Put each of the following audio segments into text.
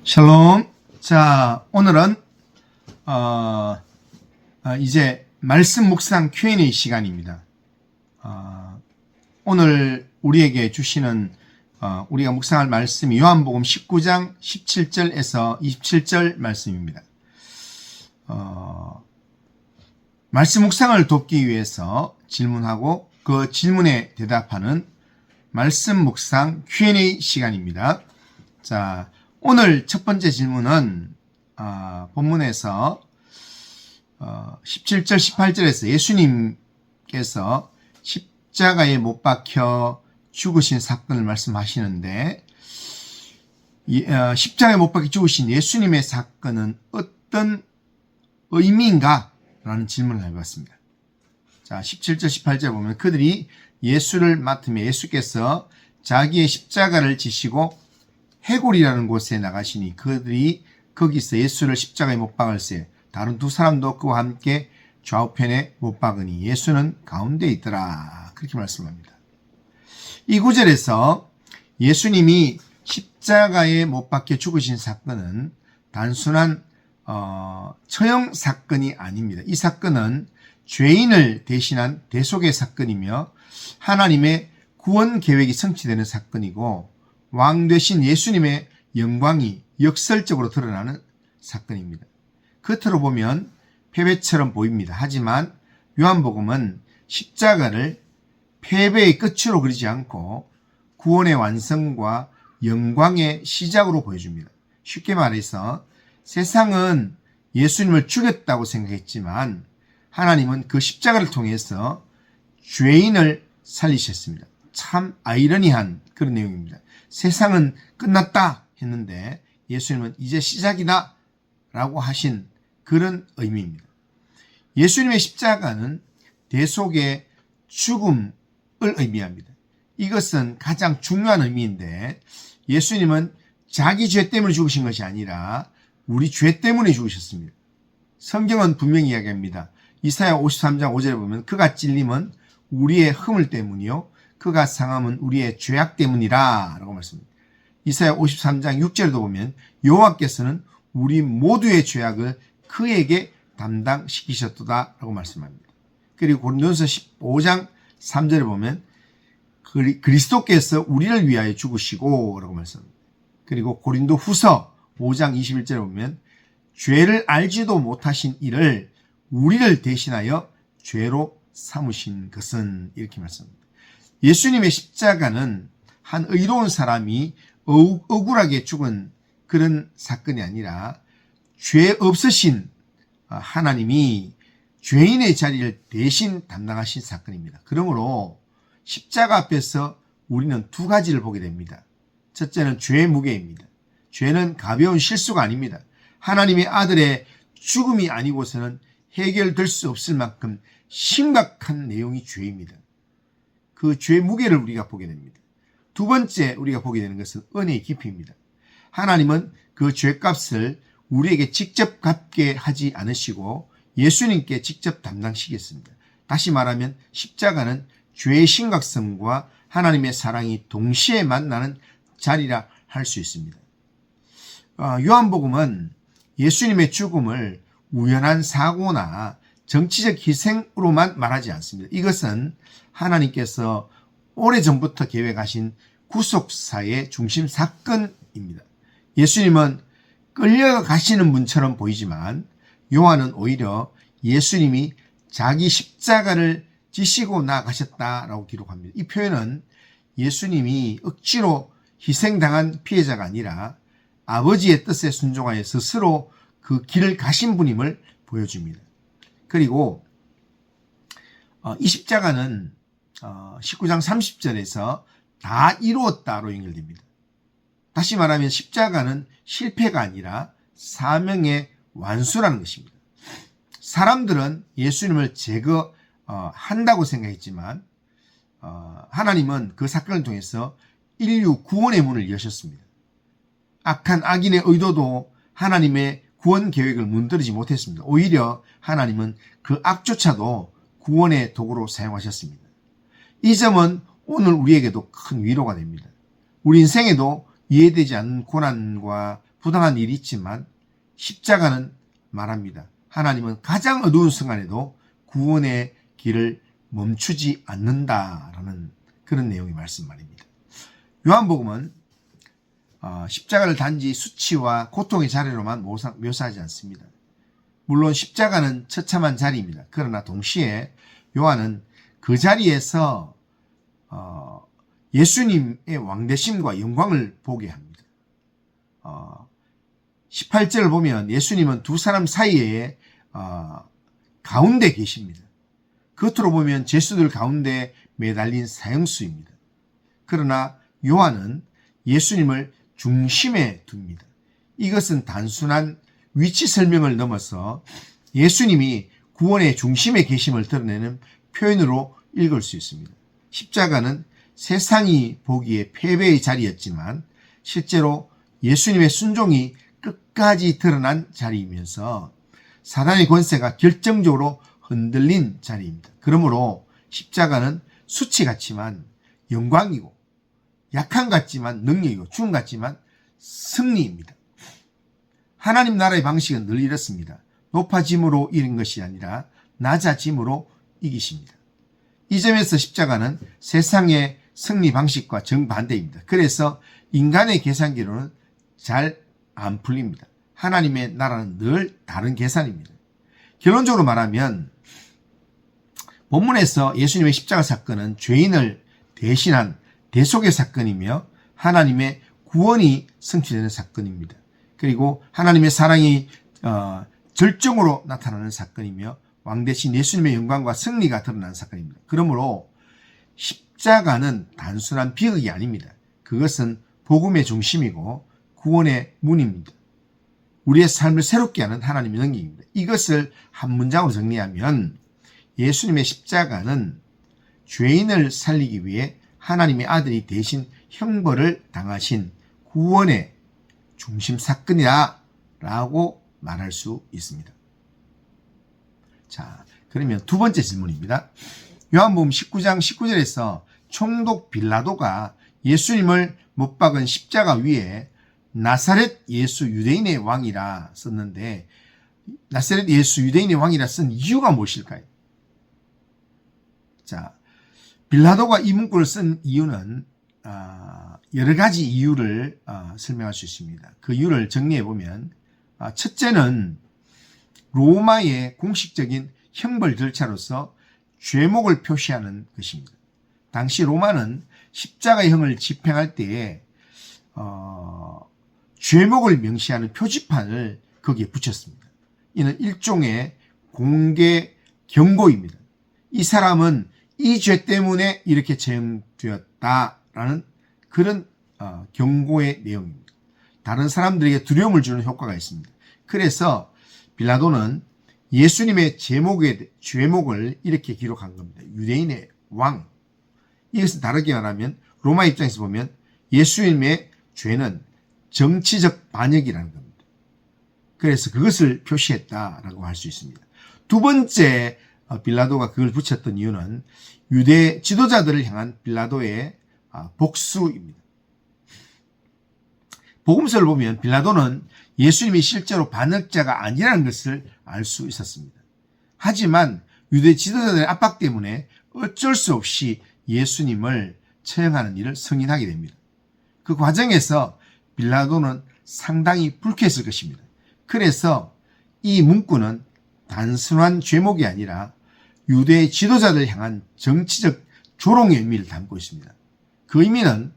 샬롬. 자, 오늘은 이제 말씀 묵상 Q&A 시간입니다. 오늘 우리에게 주시는 우리가 묵상할 말씀이 요한복음 19장 17절에서 27절 말씀입니다. 말씀 묵상을 돕기 위해서 질문하고 그 질문에 대답하는 말씀 묵상 Q&A 시간입니다. 자, 오늘 첫 번째 질문은 본문에서 17절 18절에서 예수님께서 십자가에 못 박혀 죽으신 사건을 말씀하시는데 십자가에 못 박혀 죽으신 예수님의 사건은 어떤 의미인가? 라는 질문을 해봤습니다. 자, 17절 18절 보면 그들이 예수를 맡으며 예수께서 자기의 십자가를 지시고 해골이라는 곳에 나가시니 그들이 거기서 예수를 십자가에 못 박을세 다른 두 사람도 그와 함께 좌우편에 못 박으니 예수는 가운데 있더라. 그렇게 말씀합니다. 이 구절에서 예수님이 십자가에 못 박혀 죽으신 사건은 단순한 처형 사건이 아닙니다. 이 사건은 죄인을 대신한 대속의 사건이며 하나님의 구원 계획이 성취되는 사건이고 왕 되신 예수님의 영광이 역설적으로 드러나는 사건입니다. 겉으로 보면 패배처럼 보입니다. 하지만 요한복음은 십자가를 패배의 끝으로 그리지 않고 구원의 완성과 영광의 시작으로 보여줍니다. 쉽게 말해서 세상은 예수님을 죽였다고 생각했지만 하나님은 그 십자가를 통해서 죄인을 살리셨습니다. 참 아이러니한 그런 내용입니다. 세상은 끝났다 했는데 예수님은 이제 시작이다 라고 하신 그런 의미입니다. 예수님의 십자가는 대속의 죽음을 의미합니다. 이것은 가장 중요한 의미인데 예수님은 자기 죄 때문에 죽으신 것이 아니라 우리 죄 때문에 죽으셨습니다. 성경은 분명히 이야기합니다. 이사야 53장 5절에 보면 그가 찔림은 우리의 허물 때문이요 그가 상함은 우리의 죄악 때문이라 라고 말씀합니다. 이사야 53장 6절에도 보면 여호와께서는 우리 모두의 죄악을 그에게 담당시키셨도다 라고 말씀합니다. 그리고 고린도전서 15장 3절에 보면 그리스도께서 우리를 위하여 죽으시고 라고 말씀합니다. 그리고 고린도 후서 5장 21절에 보면 죄를 알지도 못하신 이를 우리를 대신하여 죄로 삼으신 것은 이렇게 말씀합니다. 예수님의 십자가는 한 의로운 사람이 억울하게 죽은 그런 사건이 아니라 죄 없으신 하나님이 죄인의 자리를 대신 담당하신 사건입니다. 그러므로 십자가 앞에서 우리는 두 가지를 보게 됩니다. 첫째는 죄의 무게입니다. 죄는 가벼운 실수가 아닙니다. 하나님의 아들의 죽음이 아니고서는 해결될 수 없을 만큼 심각한 내용이 죄입니다. 그 죄의 무게를 우리가 보게 됩니다. 두 번째 우리가 보게 되는 것은 은혜의 깊이입니다. 하나님은 그 죄값을 우리에게 직접 갚게 하지 않으시고 예수님께 직접 담당시켰습니다. 다시 말하면 십자가는 죄의 심각성과 하나님의 사랑이 동시에 만나는 자리라 할 수 있습니다. 요한복음은 예수님의 죽음을 우연한 사고나 정치적 희생으로만 말하지 않습니다. 이것은 하나님께서 오래전부터 계획하신 구속사의 중심 사건입니다. 예수님은 끌려가시는 분처럼 보이지만 요한은 오히려 예수님이 자기 십자가를 지시고 나가셨다라고 기록합니다. 이 표현은 예수님이 억지로 희생당한 피해자가 아니라 아버지의 뜻에 순종하여 스스로 그 길을 가신 분임을 보여줍니다. 그리고 이 십자가는 19장 30절에서 다 이루었다로 연결됩니다. 다시 말하면 십자가는 실패가 아니라 사명의 완수라는 것입니다. 사람들은 예수님을 제거한다고 생각했지만 하나님은 그 사건을 통해서 인류 구원의 문을 여셨습니다. 악한 악인의 의도도 하나님의 구원 계획을 문드리지 못했습니다. 오히려 하나님은 그 악조차도 구원의 도구로 사용하셨습니다. 이 점은 오늘 우리에게도 큰 위로가 됩니다. 우리 인생에도 이해되지 않는 고난과 부당한 일이 있지만 십자가는 말합니다. 하나님은 가장 어두운 순간에도 구원의 길을 멈추지 않는다라는 그런 내용의 말씀 말입니다. 요한복음은 십자가를 단지 수치와 고통의 자리로만 묘사하지 않습니다. 물론 십자가는 처참한 자리입니다. 그러나 동시에 요한은 그 자리에서 예수님의 왕대심과 영광을 보게 합니다. 18절을 보면 예수님은 두 사람 사이에 가운데 계십니다. 겉으로 보면 죄수들 가운데 매달린 사형수입니다. 그러나 요한은 예수님을 중심에 둡니다. 이것은 단순한 위치 설명을 넘어서 예수님이 구원의 중심에 계심을 드러내는 표현으로 읽을 수 있습니다. 십자가는 세상이 보기에 패배의 자리였지만 실제로 예수님의 순종이 끝까지 드러난 자리이면서 사단의 권세가 결정적으로 흔들린 자리입니다. 그러므로 십자가는 수치 같지만 영광이고 약한 같지만 능력이고 죽음 같지만 승리입니다. 하나님 나라의 방식은 늘 이렇습니다. 높아짐으로 이긴 것이 아니라 낮아짐으로 이기십니다. 이 점에서 십자가는 세상의 승리 방식과 정반대입니다. 그래서 인간의 계산기로는 잘 안 풀립니다. 하나님의 나라는 늘 다른 계산입니다. 결론적으로 말하면 본문에서 예수님의 십자가 사건은 죄인을 대신한 대속의 사건이며 하나님의 구원이 성취되는 사건입니다. 그리고 하나님의 사랑이 절정으로 나타나는 사건이며 왕 대신 예수님의 영광과 승리가 드러나는 사건입니다. 그러므로 십자가는 단순한 비극이 아닙니다. 그것은 복음의 중심이고 구원의 문입니다. 우리의 삶을 새롭게 하는 하나님의 능력입니다. 이것을 한 문장으로 정리하면 예수님의 십자가는 죄인을 살리기 위해 하나님의 아들이 대신 형벌을 당하신 구원의 중심 사건이다 라고 말할 수 있습니다. 자, 그러면 두 번째 질문입니다. 요한복음 19장 19절에서 총독 빌라도가 예수님을 못 박은 십자가 위에 나사렛 예수 유대인의 왕이라 썼는데 나사렛 예수 유대인의 왕이라 쓴 이유가 무엇일까요? 자, 빌라도가 이 문구를 쓴 이유는 여러 가지 이유를 설명할 수 있습니다. 그 이유를 정리해 보면 첫째는 로마의 공식적인 형벌 절차로서 죄목을 표시하는 것입니다. 당시 로마는 십자가형을 집행할 때에 죄목을 명시하는 표지판을 거기에 붙였습니다. 이는 일종의 공개 경고입니다. 이 사람은 이 죄 때문에 이렇게 처형되었다라는 그런 경고의 내용입니다. 다른 사람들에게 두려움을 주는 효과가 있습니다. 그래서 빌라도는 예수님의 죄목을 이렇게 기록한 겁니다. 유대인의 왕. 이것은 다르게 말하면 로마 입장에서 보면 예수님의 죄는 정치적 반역이라는 겁니다. 그래서 그것을 표시했다라고 할 수 있습니다. 두 번째 빌라도가 그걸 붙였던 이유는 유대 지도자들을 향한 빌라도의 복수입니다. 복음서를 보면 빌라도는 예수님이 실제로 반역자가 아니라는 것을 알 수 있었습니다. 하지만 유대 지도자들의 압박 때문에 어쩔 수 없이 예수님을 처형하는 일을 승인하게 됩니다. 그 과정에서 빌라도는 상당히 불쾌했을 것입니다. 그래서 이 문구는 단순한 죄목이 아니라 유대 지도자들 향한 정치적 조롱의 의미를 담고 있습니다. 그 의미는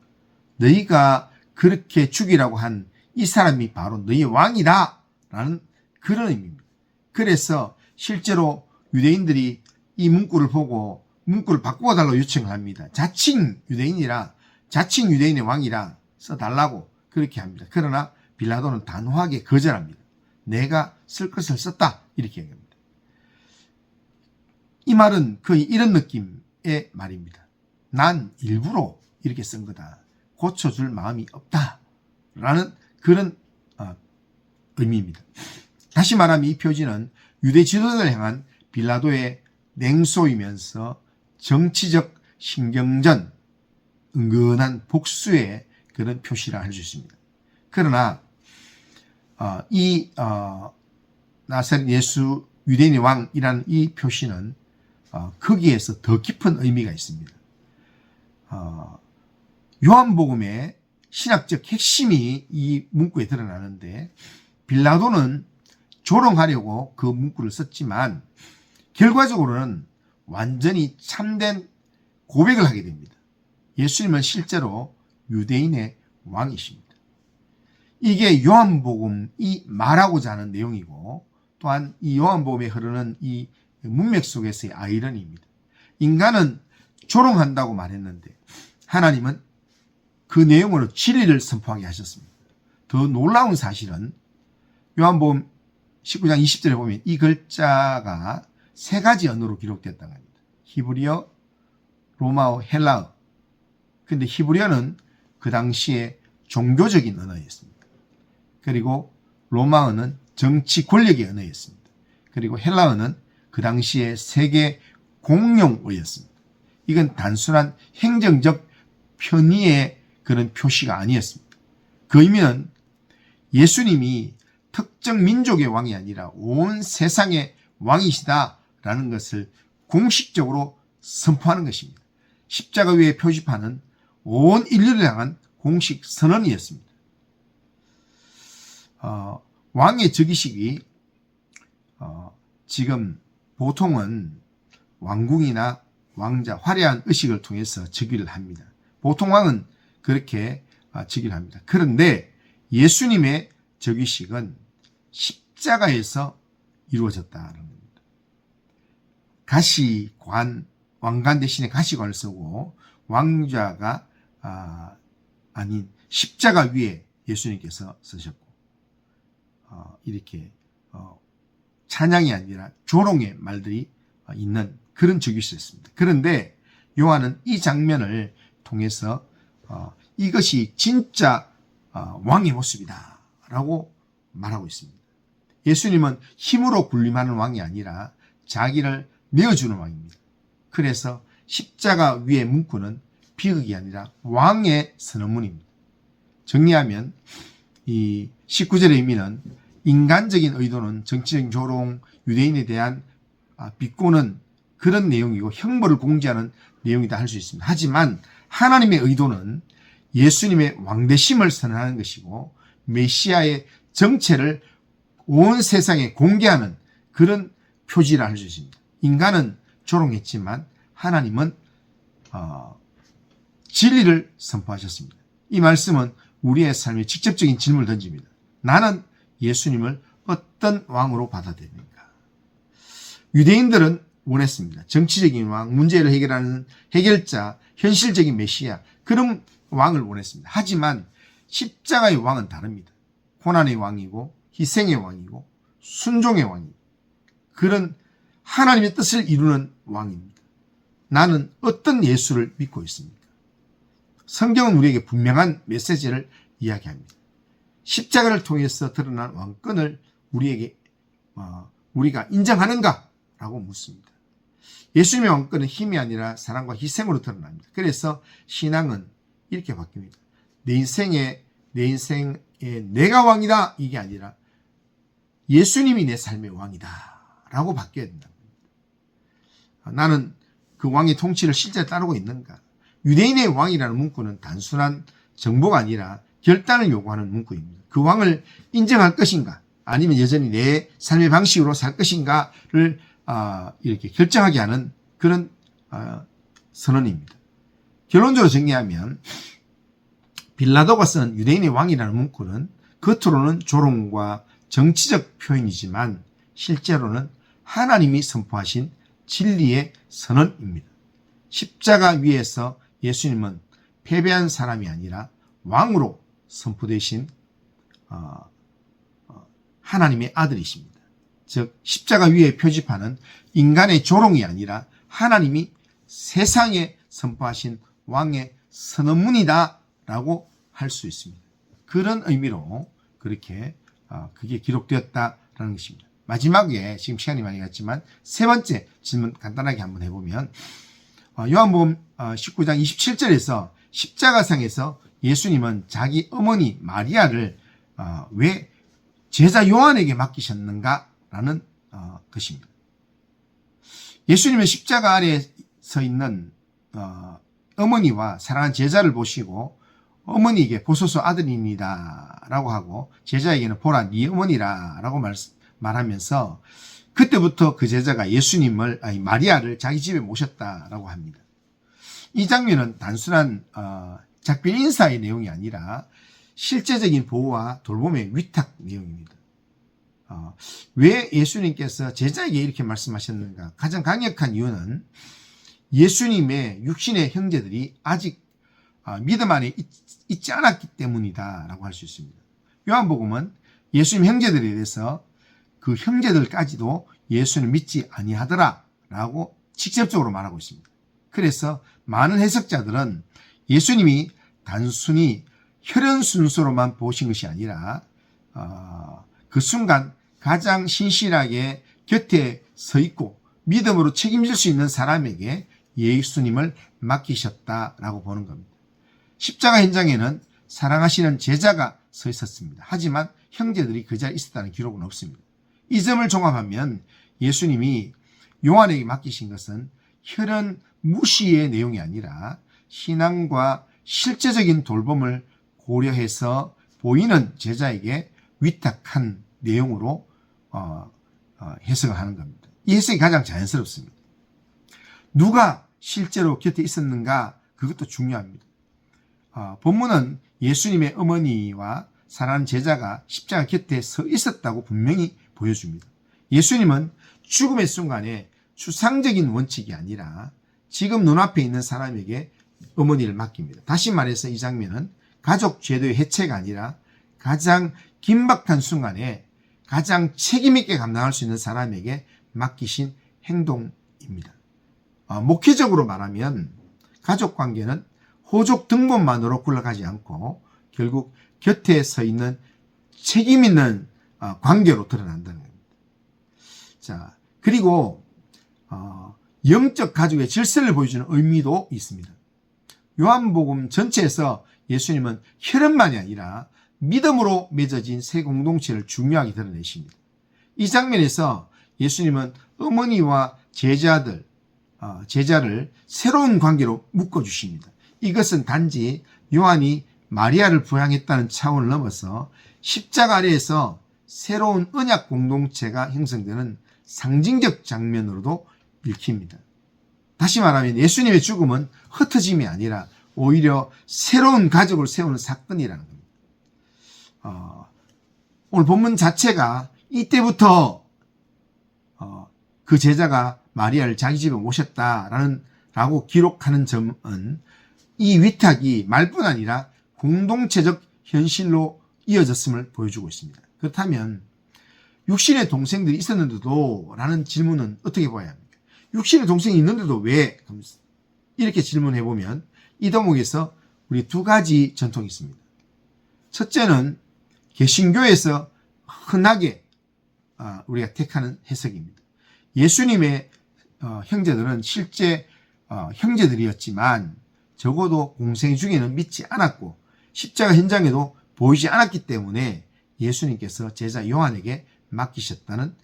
너희가 그렇게 죽이라고 한 이 사람이 바로 너희 왕이다 라는 그런 의미입니다. 그래서 실제로 유대인들이 이 문구를 보고 문구를 바꿔달라고 요청을 합니다. 자칭 유대인의 왕이라 써달라고 그렇게 합니다. 그러나 빌라도는 단호하게 거절합니다. 내가 쓸 것을 썼다 이렇게 얘기합니다. 이 말은 거의 이런 느낌의 말입니다. 난 일부러 이렇게 쓴 거다. 고쳐줄 마음이 없다 라는 그런 의미입니다. 다시 말하면 이 표지는 유대 지도자를 향한 빌라도의 냉소이면서 정치적 신경전, 은근한 복수의 그런 표시라 할 수 있습니다. 그러나 나사렛 예수 유대인의 왕이라는 이 표시는 거기에서 더 깊은 의미가 있습니다. 요한복음의 신학적 핵심이 이 문구에 드러나는데 빌라도는 조롱하려고 그 문구를 썼지만 결과적으로는 완전히 참된 고백을 하게 됩니다. 예수님은 실제로 유대인의 왕이십니다. 이게 요한복음이 말하고자 하는 내용이고 또한 이 요한복음에 흐르는 이 문맥 속에서의 아이러니입니다. 인간은 조롱한다고 말했는데 하나님은 그 내용으로 진리를 선포하게 하셨습니다. 더 놀라운 사실은 요한복음 19장 20절에 보면 이 글자가 세 가지 언어로 기록됐다고 합니다. 히브리어, 로마어, 헬라어. 근데 히브리어는 그 당시에 종교적인 언어였습니다. 그리고 로마어는 정치 권력의 언어였습니다. 그리고 헬라어는 그 당시에 세계 공용어였습니다. 이건 단순한 행정적 편의의 그런 표시가 아니었습니다. 그 의미는 예수님이 특정 민족의 왕이 아니라 온 세상의 왕이시다라는 것을 공식적으로 선포하는 것입니다. 십자가 위에 표지판은 온 인류를 향한 공식 선언이었습니다. 왕의 즉위식이 지금 보통은 왕궁이나 왕자, 화려한 의식을 통해서 즉위를 합니다. 보통 왕은 그렇게 즉위를 합니다. 그런데 예수님의 즉위식은 십자가에서 이루어졌다는 겁니다. 가시관, 왕관 대신에 가시관을 쓰고 왕좌가 아닌 십자가 위에 예수님께서 쓰셨고 이렇게 찬양이 아니라 조롱의 말들이 있는 그런 즉위식이었습니다. 그런데 요한은 이 장면을 통해서 이것이 진짜 왕의 모습이다 라고 말하고 있습니다. 예수님은 힘으로 군림하는 왕이 아니라 자기를 내어주는 왕입니다. 그래서 십자가 위의 문구는 비극이 아니라 왕의 선언문입니다. 정리하면 이 19절의 의미는 인간적인 의도는 정치적인 조롱, 유대인에 대한 비꼬는 그런 내용이고 형벌을 공지하는 내용이다 할 수 있습니다. 하지만 하나님의 의도는 예수님의 왕되심을 선언하는 것이고 메시아의 정체를 온 세상에 공개하는 그런 표지라 할 수 있습니다. 인간은 조롱했지만 하나님은 진리를 선포하셨습니다. 이 말씀은 우리의 삶에 직접적인 질문을 던집니다. 나는 예수님을 어떤 왕으로 받아들입니까? 유대인들은 원했습니다. 정치적인 왕, 문제를 해결하는 해결자, 현실적인 메시아, 그런 왕을 원했습니다. 하지만 십자가의 왕은 다릅니다. 고난의 왕이고 희생의 왕이고 순종의 왕이고 그런 하나님의 뜻을 이루는 왕입니다. 나는 어떤 예수를 믿고 있습니까? 성경은 우리에게 분명한 메시지를 이야기합니다. 십자가를 통해서 드러난 왕권을 우리가 인정하는가? 라고 묻습니다. 예수님의 왕권은 힘이 아니라 사랑과 희생으로 드러납니다. 그래서 신앙은 이렇게 바뀝니다. 내 인생에 내가 왕이다 이게 아니라 예수님이 내 삶의 왕이다 라고 바뀌어야 된다. 나는 그 왕의 통치를 실제 따르고 있는가? 유대인의 왕이라는 문구는 단순한 정보가 아니라 결단을 요구하는 문구입니다. 그 왕을 인정할 것인가? 아니면 여전히 내 삶의 방식으로 살 것인가를 이렇게 결정하게 하는 그런 선언입니다. 결론적으로 정리하면 빌라도가 쓴 유대인의 왕이라는 문구는 겉으로는 조롱과 정치적 표현이지만 실제로는 하나님이 선포하신 진리의 선언입니다. 십자가 위에서 예수님은 패배한 사람이 아니라 왕으로 선포되신 하나님의 아들이십니다. 즉 십자가 위의 표지판은 인간의 조롱이 아니라 하나님이 세상에 선포하신 왕의 선언문이다 라고 할 수 있습니다. 그런 의미로 그렇게 그게 기록되었다라는 것입니다. 마지막에 지금 시간이 많이 갔지만 세 번째 질문 간단하게 한번 해보면 요한복음 19장 27절에서 십자가상에서 예수님은 자기 어머니 마리아를 왜 제자 요한에게 맡기셨는가라는 것입니다. 예수님은 십자가 아래에 서 있는 어머니와 사랑하는 제자를 보시고 어머니에게 보소서 아들입니다 라고 하고 제자에게는 보라 네 어머니라 라고 말하면서 그때부터 그 제자가 마리아를 자기 집에 모셨다라고 합니다. 이 장면은 단순한 작별 인사의 내용이 아니라 실제적인 보호와 돌봄의 위탁 내용입니다. 왜 예수님께서 제자에게 이렇게 말씀하셨는가? 가장 강력한 이유는 예수님의 육신의 형제들이 아직 믿음 안에 있지 않았기 때문이다 라고 할 수 있습니다. 요한복음은 예수님 형제들에 대해서 그 형제들까지도 예수를 믿지 아니하더라 라고 직접적으로 말하고 있습니다. 그래서 많은 해석자들은 예수님이 단순히 혈연 순서로만 보신 것이 아니라 그 순간 가장 신실하게 곁에 서 있고 믿음으로 책임질 수 있는 사람에게 예수님을 맡기셨다라고 보는 겁니다. 십자가 현장에는 사랑하시는 제자가 서 있었습니다. 하지만 형제들이 그 자리에 있었다는 기록은 없습니다. 이 점을 종합하면 예수님이 요한에게 맡기신 것은 혈연 무시의 내용이 아니라 신앙과 실제적인 돌봄을 고려해서 보이는 제자에게 위탁한 내용으로 해석을 하는 겁니다. 이 해석이 가장 자연스럽습니다. 누가 실제로 곁에 있었는가 그것도 중요합니다. 본문은 예수님의 어머니와 사랑하는 제자가 십자가 곁에 서 있었다고 분명히 보여줍니다. 예수님은 죽음의 순간에 추상적인 원칙이 아니라 지금 눈앞에 있는 사람에게 어머니를 맡깁니다. 다시 말해서 이 장면은 가족 제도의 해체가 아니라 가장 긴박한 순간에 가장 책임있게 감당할 수 있는 사람에게 맡기신 행동입니다. 목회적으로 말하면 가족관계는 호족 등본만으로 굴러가지 않고 결국 곁에 서 있는 책임있는 관계로 드러난다는 겁니다. 자, 그리고 영적 가족의 질서를 보여주는 의미도 있습니다. 요한복음 전체에서 예수님은 혈연만이 아니라 믿음으로 맺어진 새 공동체를 중요하게 드러내십니다. 이 장면에서 예수님은 어머니와 제자를 새로운 관계로 묶어주십니다. 이것은 단지 요한이 마리아를 부양했다는 차원을 넘어서 십자가 아래에서 새로운 언약 공동체가 형성되는 상징적 장면으로도 읽힙니다. 다시 말하면 예수님의 죽음은 흩어짐이 아니라 오히려 새로운 가족을 세우는 사건이라는 겁니다. 오늘 본문 자체가 이때부터 그 제자가 마리아를 자기 집에 모셨다라고 기록하는 점은 이 위탁이 말뿐 아니라 공동체적 현실로 이어졌음을 보여주고 있습니다. 그렇다면 육신의 동생들이 있었는데도 라는 질문은 어떻게 봐야 합니까? 육신의 동생이 있는데도 왜? 이렇게 질문해보면 이 대목에서 우리 두 가지 전통이 있습니다. 첫째는 개신교에서 흔하게 우리가 택하는 해석입니다. 예수님의 형제들은 실제 형제들이었지만 적어도 공생 중에는 믿지 않았고 십자가 현장에도 보이지 않았기 때문에 예수님께서 제자 요한에게 맡기셨다는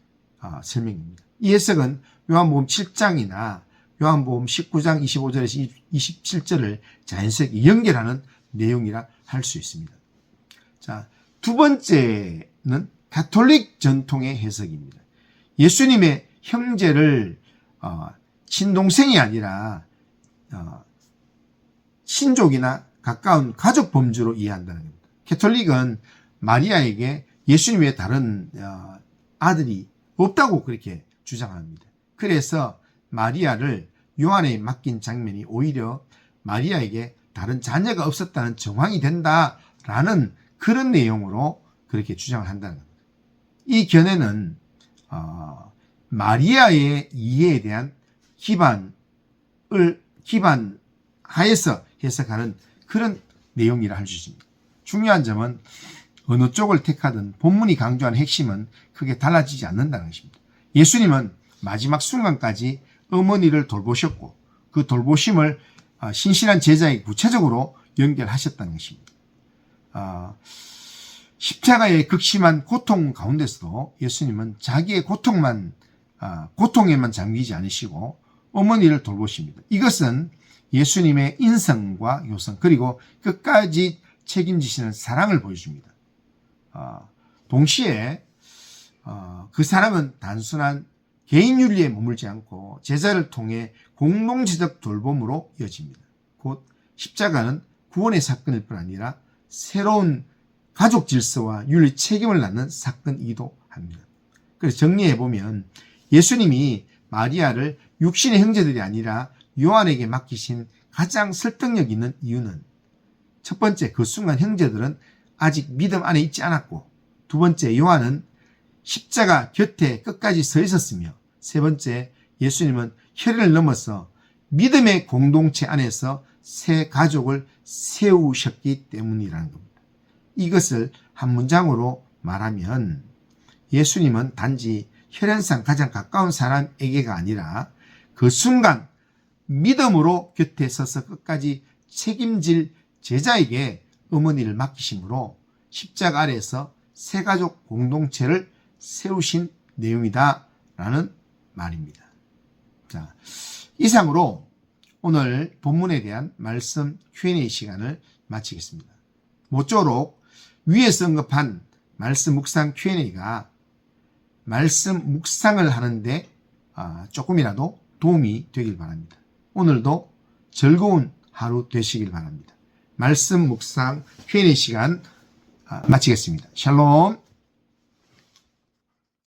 설명입니다. 이 해석은 요한복음 7장이나 요한복음 19장 25절에서 27절을 자연스럽게 연결하는 내용이라 할 수 있습니다. 자, 두 번째는 가톨릭 전통의 해석입니다. 예수님의 형제를 친동생이 아니라 친족이나 가까운 가족 범주로 이해한다는 겁니다. 가톨릭은 마리아에게 예수님 외에 다른 아들이 없다고 그렇게 주장합니다. 그래서 마리아를 요한에 맡긴 장면이 오히려 마리아에게 다른 자녀가 없었다는 정황이 된다라는 그런 내용으로 그렇게 주장을 한다는 겁니다. 이 견해는 마리아의 이해에 대한 기반하에서 해석하는 그런 내용이라 할 수 있습니다. 중요한 점은 어느 쪽을 택하든 본문이 강조하는 핵심은 크게 달라지지 않는다는 것입니다. 예수님은 마지막 순간까지 어머니를 돌보셨고 그 돌보심을 신실한 제자에게 구체적으로 연결하셨다는 것입니다. 십자가의 극심한 고통 가운데서도 예수님은 자기의 고통에만 잠기지 않으시고 어머니를 돌보십니다. 이것은 예수님의 인성과 요성 그리고 끝까지 책임지시는 사랑을 보여줍니다. 동시에 그 사랑은 단순한 개인 윤리에 머물지 않고 제자를 통해 공동체적 돌봄으로 이어집니다. 곧 십자가는 구원의 사건일 뿐 아니라 새로운 가족 질서와 윤리 책임을 낳는 사건이기도 합니다. 그래서 정리해보면 예수님이 마리아를 육신의 형제들이 아니라 요한에게 맡기신 가장 설득력 있는 이유는 첫 번째, 그 순간 형제들은 아직 믿음 안에 있지 않았고, 두 번째, 요한은 십자가 곁에 끝까지 서 있었으며, 세 번째, 예수님은 혈연을 넘어서 믿음의 공동체 안에서 새 가족을 세우셨기 때문이라는 겁니다. 이것을 한 문장으로 말하면 예수님은 단지 혈연상 가장 가까운 사람에게가 아니라 그 순간 믿음으로 곁에 서서 끝까지 책임질 제자에게 어머니를 맡기심으로 십자가 아래에서 새 가족 공동체를 세우신 내용이다 라는 말입니다. 자, 이상으로 오늘 본문에 대한 말씀 Q&A 시간을 마치겠습니다. 모쪼록 위에서 언급한 말씀 묵상 Q&A가 말씀 묵상을 하는데 조금이라도 도움이 되길 바랍니다. 오늘도 즐거운 하루 되시길 바랍니다. 말씀 묵상 Q&A 시간 마치겠습니다. 샬롬.